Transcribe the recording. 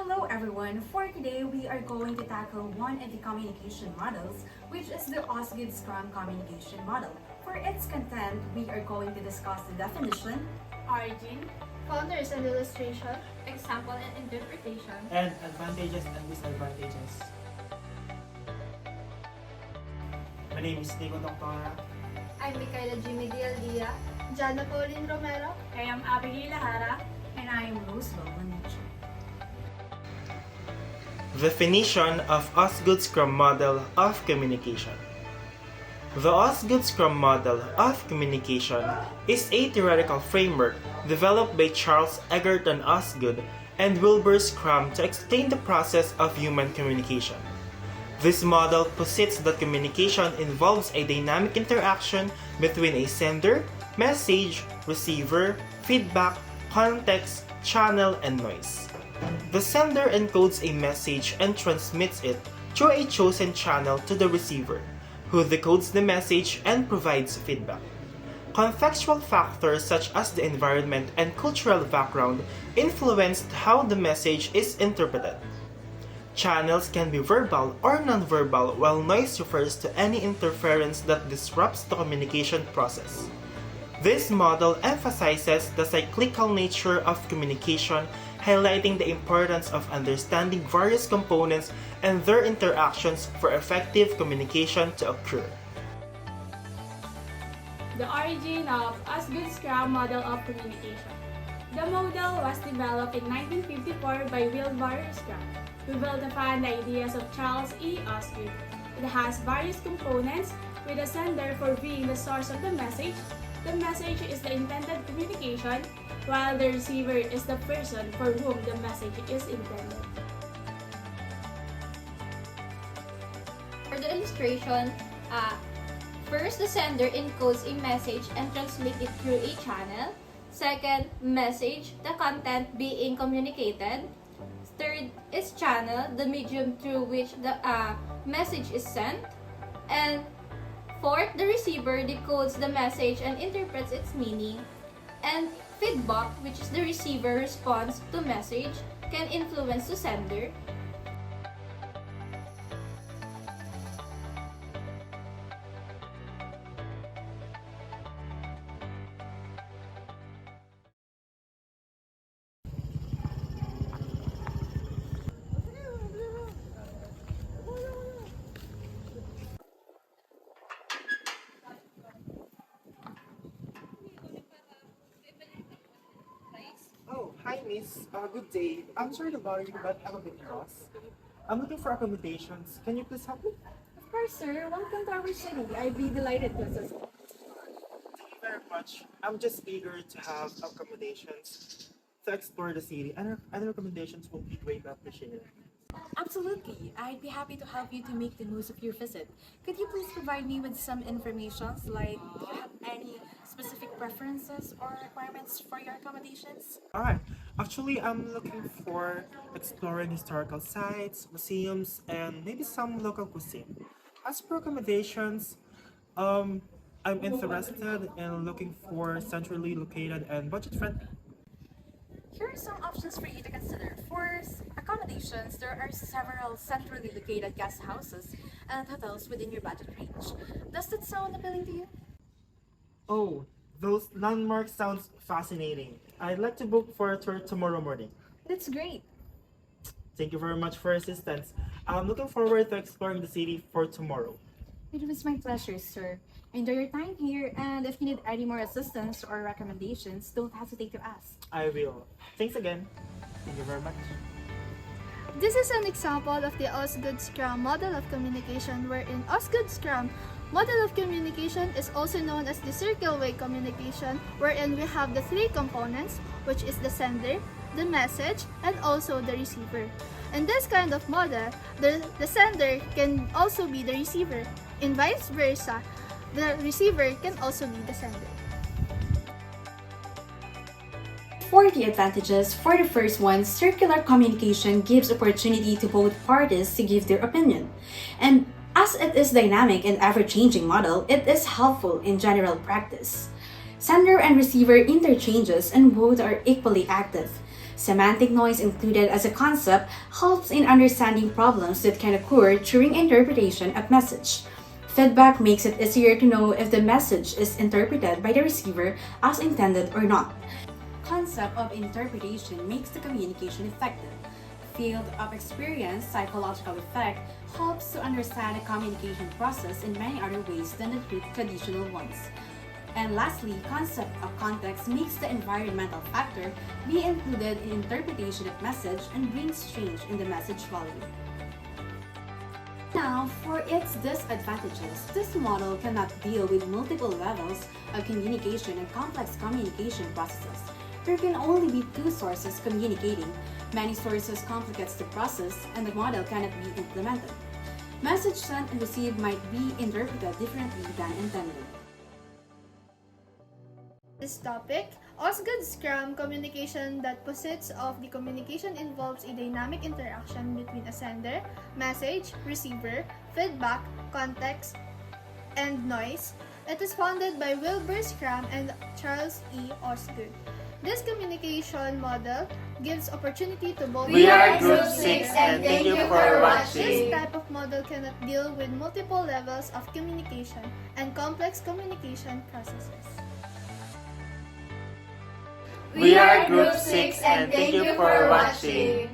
Hello everyone! For today, we are going to tackle one of the communication models, which is the OSGOOD SCHRAMM communication model. For its content, we are going to discuss the definition, origin, founders and illustration, example and interpretation, and advantages and disadvantages. My name is Nico Doctora. I'm Micaela Jimmy Dialdia, Jana Pauline Romero, I am Abigail Lahara, and I am Roosevelt Bonicio. Definition of OSGOOD SCRUM Model of Communication. The OSGOOD SCRUM Model of Communication is a theoretical framework developed by Charles Egerton Osgood and Wilbur SCRAMM to explain the process of human communication. This model posits that communication involves a dynamic interaction between a sender, message, receiver, feedback, context, channel, and noise. The sender encodes a message and transmits it through a chosen channel to the receiver, who decodes the message and provides feedback. Contextual factors such as the environment and cultural background influenced how the message is interpreted. Channels can be verbal or nonverbal, while noise refers to any interference that disrupts the communication process. This model emphasizes the cyclical nature of communication, highlighting the importance of understanding various components and their interactions for effective communication to occur. the origin of OSGOOD SCHRAMM model of communication. The model was developed in 1954 by Wilbur SCRAMM, who built upon the ideas of Charles E. Osgood. It has various components, with the sender for being the source of the message. The message is the intended communication, while the receiver is the person for whom the message is intended. For the illustration, first, the sender encodes a message and transmits it through a channel. Second, message, the content being communicated. Third is channel, the medium through which the message is sent. And fourth, the receiver decodes the message and interprets its meaning. And feedback, which is the receiver response to message, can influence the sender. Oh, hi miss. Good day. I'm sorry to bother you, but I'm a bit lost. I'm looking for accommodations. Can you please help me? Of course, sir. Welcome to our city. I'd be delighted to assist. Thank you very much. I'm just eager to have accommodations to explore the city. Other recommendations will be greatly appreciated. Absolutely. I'd be happy to help you to make the most of your visit. Could you please provide me with some information, like do you have any specific preferences or requirements for your accommodations? Alright. Actually, I'm looking for exploring historical sites, museums, and maybe some local cuisine. As for accommodations, I'm interested in looking for centrally located and budget friendly. Here are some options for you to consider. For accommodations, there are several centrally located guest houses and hotels within your budget range. Does that sound appealing to you? Oh, those landmarks sounds fascinating. I'd like to book for a tour tomorrow morning. That's great. Thank you very much for your assistance. I'm looking forward to exploring the city for tomorrow. It was my pleasure, sir. Enjoy your time here, and if you need any more assistance or recommendations, don't hesitate to ask. I will. Thanks again. Thank you very much. This is an example of the OSGOOD SCHRAMM model of communication, wherein OSGOOD SCHRAMM model of communication is also known as the circle way communication, wherein we have the three components, which is the sender, the message, and also the receiver. In this kind of model, the sender can also be the receiver, and vice versa, the receiver can also be the sender. For the advantages, for the first one, circular communication gives opportunity to both parties to give their opinion. And as it is dynamic and ever-changing model, it is helpful in general practice. Sender and receiver interchanges and both are equally active. Semantic noise, included as a concept, helps in understanding problems that can occur during interpretation of message. Feedback makes it easier to know if the message is interpreted by the receiver as intended or not. Concept of interpretation makes the communication effective. Field of experience, psychological effect, helps to understand the communication process in many other ways than the traditional ones. And lastly, concept of context makes the environmental factor be included in interpretation of message and brings change in the message value. Now, for its disadvantages, this model cannot deal with multiple levels of communication and complex communication processes. There can only be two sources communicating. Many sources complicates the process, and the model cannot be implemented. Message sent and received might be interpreted differently than intended. This topic, OSGOOD SCHRAMM communication that posits of the communication involves a dynamic interaction between a sender, message, receiver, feedback, context, and noise. It is founded by Wilbur SCHRAMM and Charles E. Osgood. This communication model gives opportunity to both. We are Group 6 and thank you for This watching. type of model cannot deal with multiple levels of communication and complex communication processes. We are Group 6 and thank you for watching.